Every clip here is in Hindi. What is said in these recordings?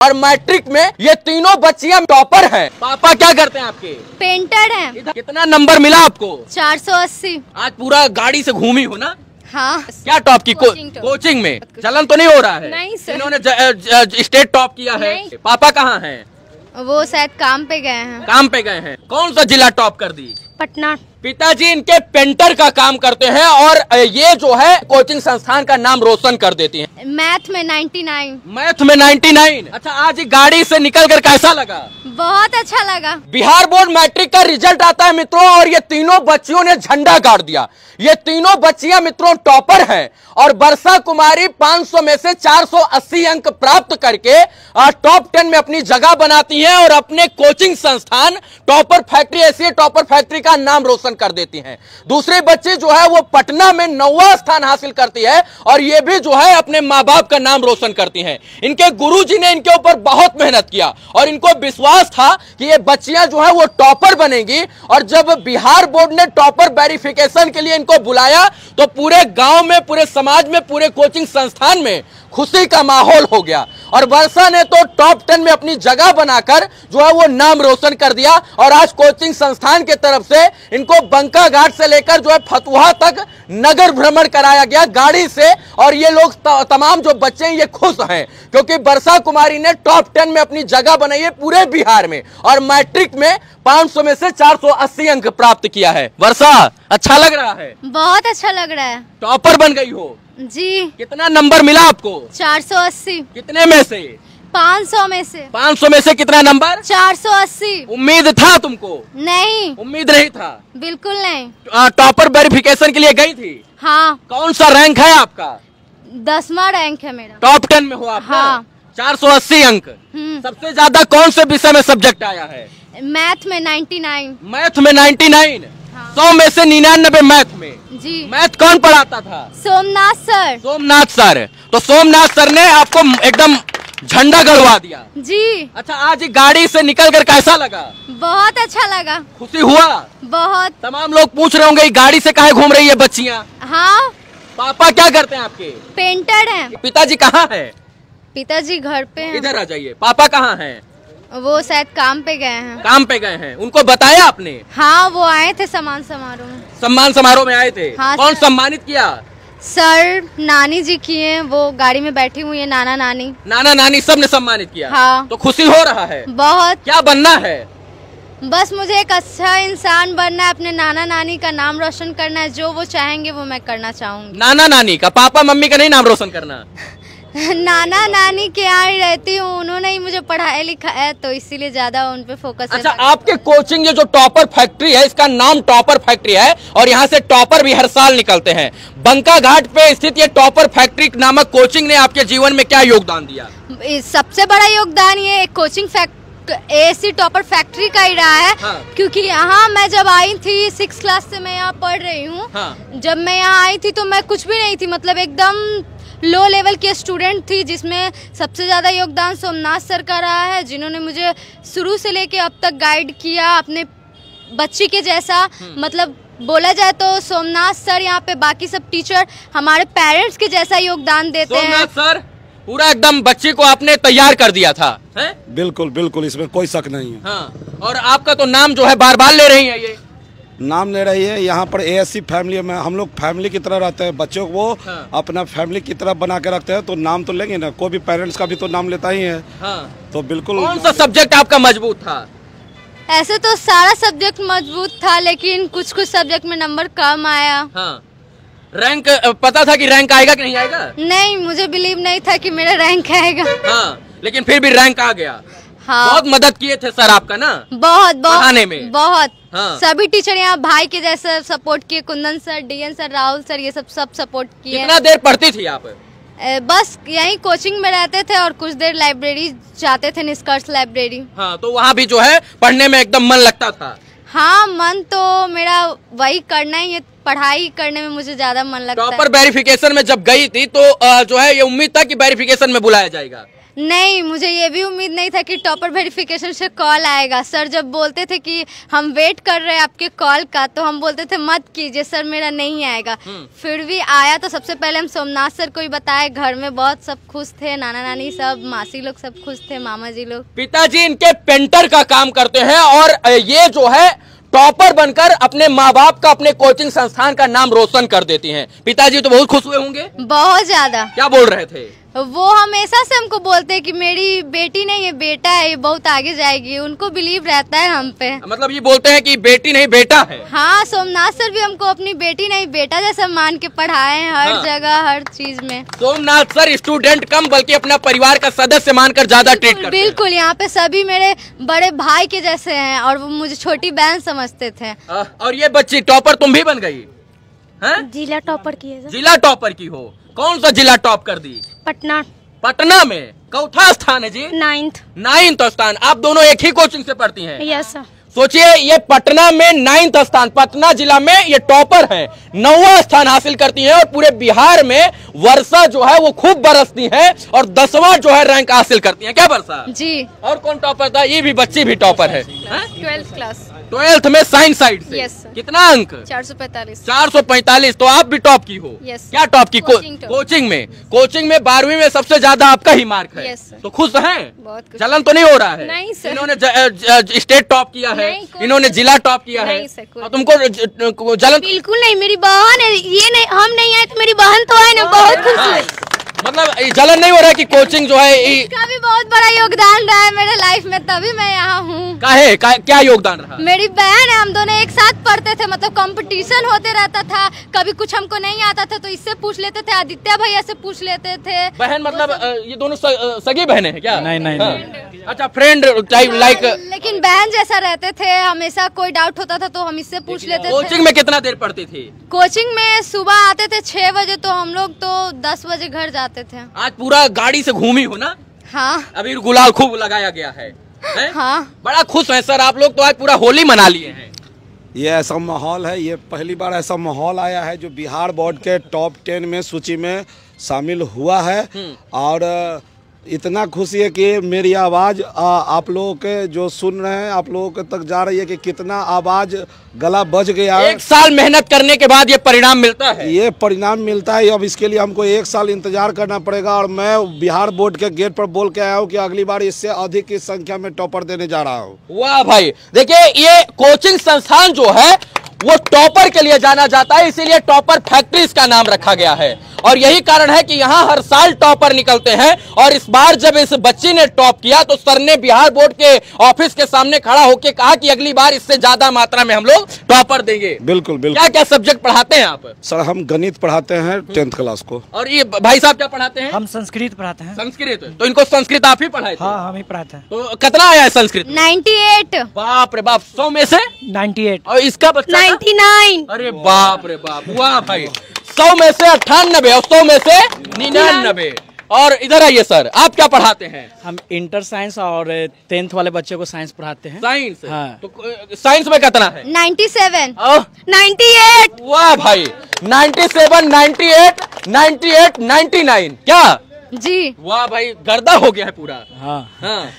और मैट्रिक में ये तीनों बच्चियां टॉपर हैं। पापा क्या करते हैं आपके? पेंटर हैं। कितना नंबर मिला आपको? 480। आज पूरा गाड़ी से घूमी हो ना? हाँ। क्या टॉप की? कोचिंग में चलन तो नहीं हो रहा है? नहीं सर। इन्होंने स्टेट टॉप किया है। पापा कहाँ हैं? वो शायद काम पे गए हैं। काम पे गए हैं। कौन सा जिला टॉप कर दी? पटना। पिताजी इनके पेंटर का काम करते हैं और ये जो है कोचिंग संस्थान का नाम रोशन कर देती हैं। मैथ में 99। मैथ में 99। अच्छा, आज गाड़ी से निकल कर कैसा लगा? बहुत अच्छा लगा। बिहार बोर्ड मैट्रिक का रिजल्ट आता है मित्रों, और ये तीनों बच्चियों ने झंडा गाड़ दिया। ये तीनों बच्चियां मित्रों टॉपर हैं और वर्षा कुमारी 500 में से 480 अंक प्राप्त करके टॉप 10 में अपनी जगह बनाती हैं और अपने कोचिंग संस्थान टॉपर फैक्ट्री, ऐसी टॉपर फैक्ट्री का नाम रोशन कर देती हैं। दूसरे बच्चे जो है वो पटना में 9वां स्थान हासिल करती है और ये भी जो है अपने माँ बाप का नाम रोशन करती हैं। इनके गुरुजी ने इनके ऊपर बहुत मेहनत किया और इनको विश्वास था कि ये बच्चियां जो है वो टॉपर बनेंगी। और जब बिहार बोर्ड ने टॉपर वेरिफिकेशन के लिए इनको बुलाया तो पूरे गांव में, पूरे समाज में, पूरे कोचिंग संस्थान में खुशी का माहौल हो गया और वर्षा ने तो टॉप 10 में अपनी जगह बनाकर जो है वो नाम रोशन कर दिया। और आज कोचिंग संस्थान के तरफ से इनको बंका घाट से लेकर जो है फतुहा तक नगर भ्रमण कराया गया गाड़ी से। और ये लोग तमाम जो बच्चे हैं ये खुश हैं क्योंकि वर्षा कुमारी ने टॉप 10 में अपनी जगह बनाई है पूरे बिहार में और मैट्रिक में 500 में से 480 अंक प्राप्त किया है। वर्षा, अच्छा लग रहा है? बहुत अच्छा लग रहा है। टॉपर बन गई हो जी। कितना नंबर मिला आपको? 480। कितने में से? 500 में से। 500 में से कितना नंबर? 480। उम्मीद था तुमको? नहीं, उम्मीद नहीं था। बिल्कुल नहीं। टॉपर वेरिफिकेशन के लिए गई थी? हाँ। कौन सा रैंक है आपका? 10वां रैंक है मेरा। टॉप 10 में हो आप? हाँ। 480 अंक। सबसे ज्यादा कौन से विषय में सब्जेक्ट आया है? मैथ में 99। मैथ में 99। हाँ। 100 में से 99 मैथ में। जी। मैथ कौन पढ़ाता था? सोमनाथ सर। सोमनाथ सर। तो सोमनाथ सर ने आपको एकदम झंडा गड़वा दिया। जी। अच्छा, आज गाड़ी से निकल कर कैसा लगा? बहुत अच्छा लगा। खुशी हुआ? बहुत। तमाम लोग पूछ रहे होंगे गाड़ी से काहे घूम रही है बच्चियाँ? हाँ। पापा क्या करते हैं आपके? पेंटर हैं। पिताजी कहाँ है? पिताजी घर पे हैं। इधर आ जाइए। पापा कहाँ हैं? वो शायद काम पे गए हैं। काम पे गए हैं। उनको बताया आपने? हाँ, वो आए थे सम्मान समारोह में। सम्मान समारोह में आए थे? हाँ, कौन सम्मानित किया? सर, नानी जी किए, वो गाड़ी में बैठी हुई है, नाना नानी। नाना नानी सब ने सम्मानित किया? हाँ। तो खुशी हो रहा है? बहुत। क्या बनना है? बस मुझे एक अच्छा इंसान बनना है, अपने नाना नानी का नाम रोशन करना है, जो वो चाहेंगे वो मैं करना चाहूंगी। नाना नानी का? पापा मम्मी का नहीं नाम रोशन करना? नाना नानी के यहाँ ही रहती हूँ, उन्होंने ही मुझे पढ़ाया लिखाया है तो इसीलिए ज्यादा उन पे फोकस है। अच्छा, आपके कोचिंग ये जो टॉपर फैक्ट्री है इसका नाम टॉपर फैक्ट्री है और यहाँ से टॉपर भी हर साल निकलते हैं। बंका घाट पे स्थित ये टॉपर फैक्ट्री नामक कोचिंग ने आपके जीवन में क्या योगदान दिया? सबसे बड़ा योगदान ये कोचिंग एसी टॉपर फैक्ट्री का ही रहा है। हाँ। क्योंकि यहाँ मैं जब आई थी 6th क्लास से मैं यहाँ पढ़ रही हूँ। हाँ। जब मैं यहाँ आई थी तो मैं कुछ भी नहीं थी, मतलब एकदम लो लेवल की स्टूडेंट थी, जिसमें सबसे ज्यादा योगदान सोमनाथ सर का रहा है, जिन्होंने मुझे शुरू से लेके अब तक गाइड किया अपने बच्ची के जैसा। मतलब बोला जाए तो सोमनाथ सर यहाँ पे बाकी सब टीचर हमारे पेरेंट्स के जैसा योगदान देते हैं। सोमनाथ सर पूरा एकदम बच्चे को आपने तैयार कर दिया था है? बिल्कुल बिल्कुल, इसमें कोई शक नहीं है। हाँ। और आपका तो नाम जो है बार बार ले रही है, ये नाम ले रही है। यहाँ पर एएससी फैमिली में हम लोग फैमिली की तरह रहते हैं, बच्चों को वो हाँ। अपना फैमिली की तरह बना के रखते हैं, तो नाम तो लेंगे ना, कोई भी पेरेंट्स का भी तो नाम लेता ही है। हाँ। तो बिल्कुल। कौन सा सब्जेक्ट आपका मजबूत था? ऐसे तो सारा सब्जेक्ट मजबूत था, लेकिन कुछ कुछ सब्जेक्ट में नंबर कम आया। हाँ। रैंक पता था कि रैंक आएगा कि नहीं आएगा? नहीं, मुझे बिलीव नहीं था कि मेरा रैंक आएगा। हाँ, लेकिन फिर भी रैंक आ गया। हाँ। बहुत मदद किए थे सर आपका ना? बहुत पढ़ाने में? बहुत। हाँ। सभी टीचर यहाँ भाई के जैसे सपोर्ट किए, Kundan sir, DN sir, Rahul sir, ये सब सपोर्ट किए। कितना देर पढ़ती थी आप? बस यहीं कोचिंग में रहते थे और कुछ देर लाइब्रेरी जाते थे, निष्कर्ष लाइब्रेरी। हाँ, तो वहाँ भी जो है पढ़ने में एकदम मन लगता था? हाँ, मन तो मेरा वही करना ही है, पढ़ाई करने में मुझे ज्यादा मन लगता है। टॉपर वेरिफिकेशन में जब गई थी तो जो है ये उम्मीद था कि वेरिफिकेशन में बुलाया जाएगा? नहीं, मुझे ये भी उम्मीद नहीं था कि टॉपर वेरिफिकेशन से कॉल आएगा। सर जब बोलते थे कि हम वेट कर रहे हैं आपके कॉल का, तो हम बोलते थे मत कीजिए सर, मेरा नहीं आएगा। फिर भी आया तो सबसे पहले हम सोमनाथ सर को ही बताए। घर में बहुत सब खुश थे, नाना नानी सब, मासी लोग सब खुश थे, मामा जी लोग। पिताजी इनके पेंटर का काम करते हैं और ये जो है टॉपर बनकर अपने माँ बाप का, अपने कोचिंग संस्थान का नाम रोशन कर देती हैं। पिताजी तो बहुत खुश हुए होंगे। बहुत ज्यादा। क्या बोल रहे थे? वो हमेशा से हमको बोलते हैं कि मेरी बेटी नहीं, ये बेटा है, ये बहुत आगे जाएगी। उनको बिलीव रहता है हम पे। मतलब ये बोलते हैं कि बेटी नहीं बेटा है। हाँ, सोमनाथ सर भी हमको अपनी बेटी नहीं बेटा जैसा मान के पढ़ाए हैं हर जगह, हर चीज में। सोमनाथ सर स्टूडेंट कम बल्कि अपना परिवार का सदस्य मानकर ज्यादा ट्रीट करते हैं। बिल्कुल, यहाँ पे सभी मेरे बड़े भाई के जैसे हैं और वो मुझे छोटी बहन समझते थे। और ये बच्ची टॉपर तुम भी बन गई हैं? जिला टॉपर की है। जिला टॉपर की हो? कौन सा जिला टॉप कर दी? पटना। पटना में चौथा स्थान है जी। 9th स्थान। आप दोनों एक ही कोचिंग से पढ़ती हैं? Yes sir. सोचिए, ये पटना में 9th स्थान, पटना जिला में ये टॉपर है, 9वां स्थान हासिल करती हैं। और पूरे बिहार में वर्षा जो है वो खूब बरसती है और 10वां जो है रैंक हासिल करती है। क्या वर्षा जी? और कौन टॉपर था? ये भी बच्ची भी टॉपर है। 12th class. 12th में साइंस साइड से। Yes, sir. कितना अंक? 445। 445। तो आप भी टॉप की हो? Yes. क्या टॉप की? Coaching top. कोचिंग में। कोचिंग में 12वीं में सबसे ज्यादा आपका ही मार्क है। Yes, sir. तो खुश हैं? बहुत खुश। जलन तो नहीं हो रहा है? नहीं सर। इन्होंने स्टेट टॉप किया है, नहीं, कोई इन्होंने जिला टॉप किया है। नहीं सर, कोई और तुमको जलन? बिल्कुल नहीं, मेरी बहन है। ये नहीं, हम नहीं आए तो मेरी बहन तो आए ना, बहुत खुश हुई। मतलब जलन नहीं हो रहा है कि कोचिंग जो है इसका भी बहुत बड़ा योगदान रहा है मेरे लाइफ में, तभी मैं यहाँ हूँ। क्या योगदान रहा? मेरी बहन है, हम दोनों एक साथ पढ़ते थे। मतलब कंपटीशन होते रहता था, कभी कुछ हमको नहीं आता था तो इससे पूछ लेते थे, आदित्य भैया से पूछ लेते थे। बहन मतलब ये दोनों सगी बहनें हैं क्या? नहीं। अच्छा, फ्रेंड टाइप लाइक। लेकिन बहन जैसा रहते थे, हमेशा कोई डाउट होता था तो हम इससे पूछ लेते थे। कोचिंग में कितना देर पढ़ती थी? कोचिंग में सुबह आते थे 6 बजे, तो हम लोग तो 10 बजे घर जाते थे। आज पूरा गाड़ी से घूमी हो ना? हाँ। अभी गुलाल खूब लगाया गया है? हाँ। बड़ा खुश है सर आप लोग, तो आज पूरा होली मना लिए हैं। ये ऐसा माहौल है, ये पहली बार ऐसा माहौल आया है जो बिहार बोर्ड के टॉप 10 में सूची में शामिल हुआ है। और इतना खुशी है कि मेरी आवाज़ आप लोगों के जो सुन रहे हैं, आप लोगों के तक जा रही है कि कितना आवाज़ गला बज गया है। 1 साल मेहनत करने के बाद ये परिणाम मिलता है। ये परिणाम मिलता है। अब इसके लिए हमको 1 साल इंतजार करना पड़ेगा। और मैं बिहार बोर्ड के गेट पर बोल के आया हूँ कि अगली बार इससे अधिक की संख्या में टॉपर देने जा रहा हूँ। वाह भाई, देखिए ये कोचिंग संस्थान जो है वो टॉपर के लिए जाना जाता है, इसीलिए टॉपर फैक्ट्री इसका नाम रखा गया है। और यही कारण है कि यहाँ हर साल टॉपर निकलते हैं। और इस बार जब इस बच्ची ने टॉप किया तो सर ने बिहार बोर्ड के ऑफिस के सामने खड़ा होकर कहा कि अगली बार इससे ज्यादा मात्रा में हम लोग टॉपर देंगे। बिल्कुल बिल्कुल। क्या क्या सब्जेक्ट पढ़ाते हैं आप? सर हम गणित पढ़ाते हैं 10th क्लास को। और ये भाई साहब क्या पढ़ाते हैं? हम संस्कृत पढ़ाते हैं। संस्कृत? तो इनको संस्कृत आप ही पढ़ाए थे? हाँ, हम ही पढ़ाते हैं। तो कितना आया है संस्कृत? 98। बाप रे बाप, 100 में से 98। और इसका बच्चा 99। अरे बाप रे बाप, वाह भाई, 100 में से 98 और 100 में से 99। और इधर आइए सर, आप क्या पढ़ाते हैं? हम इंटर साइंस और 10th वाले बच्चों को साइंस पढ़ाते हैं। साइंस? हाँ। तो साइंस में कितना है? 97। 98। वाह भाई, 97, 98, 98, 99। क्या जी? वाह भाई, गर्दा हो गया है पूरा। हाँ। हाँ।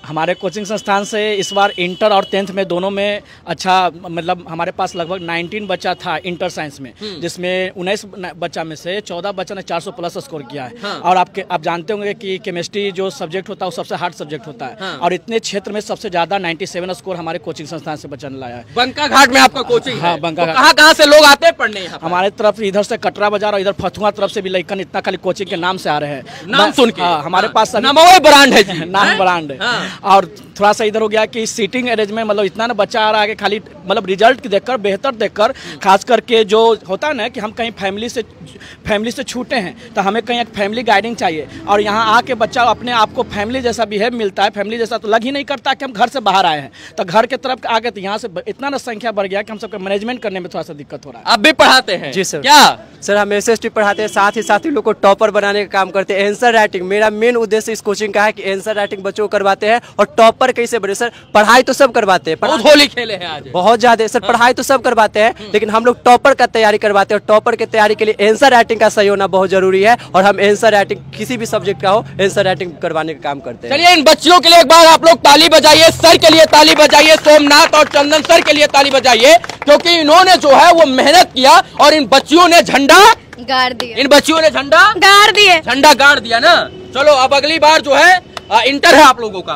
हमारे कोचिंग संस्थान से इस बार इंटर और 10th में दोनों में अच्छा, मतलब हमारे पास लगभग 19 बच्चा था इंटर साइंस में, जिसमें 19 बच्चा में से 14 बच्चा ने 400 प्लस स्कोर किया है। हाँ। और आप जानते होंगे कि केमिस्ट्री जो सब्जेक्ट होता है वो सबसे हार्ड सब्जेक्ट होता है। हाँ। और इतने क्षेत्र में सबसे ज्यादा 97 स्कोर हमारे कोचिंग संस्थान से बच्चा ने लाया है। बंका घाट में आपका कोचिंग है? हाँ, बंका घाट। कहाँ कहाँ से लोग आते हैं पढ़ने यहाँ पर? हमारे तरफ इधर से कटरा बाजार और इधर फथुआ तरफ से भी लइकन इतना खाली कोचिंग के नाम से आ रहे हैं। नाम सुन के? हाँ, हमारे पास नामों ब्रांड है जी। नाम ब्रांड है। हाँ। और थोड़ा सा इधर हो गया कि सीटिंग अरेंजमेंट, मतलब इतना ना बच्चा आ रहा है कि खाली मतलब रिजल्ट देखकर, बेहतर देखकर, खास करके जो होता है ना कि हम कहीं फैमिली से छूटे हैं तो हमें कहीं एक फैमिली गाइडिंग चाहिए। और यहाँ आके बच्चा अपने आप को फैमिली जैसा बिहेव मिलता है। फैमिली जैसा तो लग ही नहीं करता कि हम घर से बाहर आए हैं। तो घर के तरफ आगे तो यहाँ से इतना ना संख्या बढ़ गया कि हम सबको मैनेजमेंट करने में थोड़ा सा दिक्कत हो रहा है। आप भी पढ़ाते हैं? जी सर। क्या सर हम SST पढ़ाते हैं, साथ ही लोग को टॉपर बनाने का काम करते हैं। आंसर राइटिंग मेरा मेन उद्देश्य इस कोचिंग का है कि आंसर राइटिंग बच्चों को करवाते हैं और टॉपर कैसे बने सर? पढ़ाई तो सब करवाते हैं, बहुत होली खेले हैं आज। बहुत ज्यादा सर, पढ़ाई तो सब करवाते हैं, लेकिन हम लोग टॉपर का तैयारी करवाते हैं और टॉपर की तैयारी के लिए आंसर राइटिंग का सही होना बहुत जरूरी है और हम आंसर राइटिंग किसी भी सब्जेक्ट का हो आंसर राइटिंग करवाने का काम करते हैं। चलिए इन बच्चियों के लिए एक बार आप लोग ताली बजाइए, सर के लिए ताली बजाइए, सोमनाथ और चंदन सर के लिए ताली बजाइए, क्योंकि इन्होंने जो है वो मेहनत किया और इन बच्चियों ने झंडा गाड़ दिए, इन बच्चियों ने झंडा गाड़ दिए, झंडा गाड़ दिया ना। चलो अब अगली बार जो है इंटर है आप लोगों का,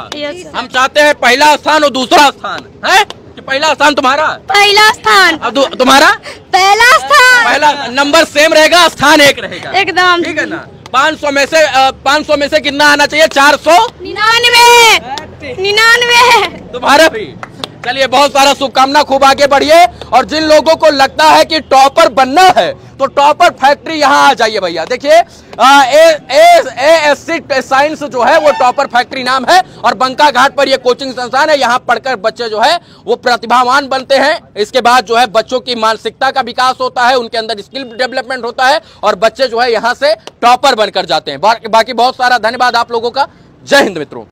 हम चाहते हैं पहला स्थान और दूसरा स्थान है कि पहला स्थान तुम्हारा, पहला स्थान, अब तुम्हारा पहला स्थान, पहला नंबर सेम रहेगा, स्थान एक रहेगा, एकदम ठीक है ना। 500 में से कितना आना चाहिए? 99 तुम्हारा भी। चलिए बहुत सारा शुभकामना, खूब आगे बढ़िए। और जिन लोगों को लगता है कि टॉपर बनना है तो टॉपर फैक्ट्री यहाँ आ जाइए भैया। देखिए ASC साइंस जो है वो टॉपर फैक्ट्री नाम है और बंका घाट पर ये कोचिंग संस्थान है। यहाँ पढ़कर बच्चे जो है वो प्रतिभावान बनते हैं। इसके बाद जो है बच्चों की मानसिकता का विकास होता है, उनके अंदर स्किल डेवलपमेंट होता है और बच्चे जो है यहाँ से टॉपर बनकर जाते हैं। बाकी बहुत सारा धन्यवाद आप लोगों का। जय हिंद मित्रों।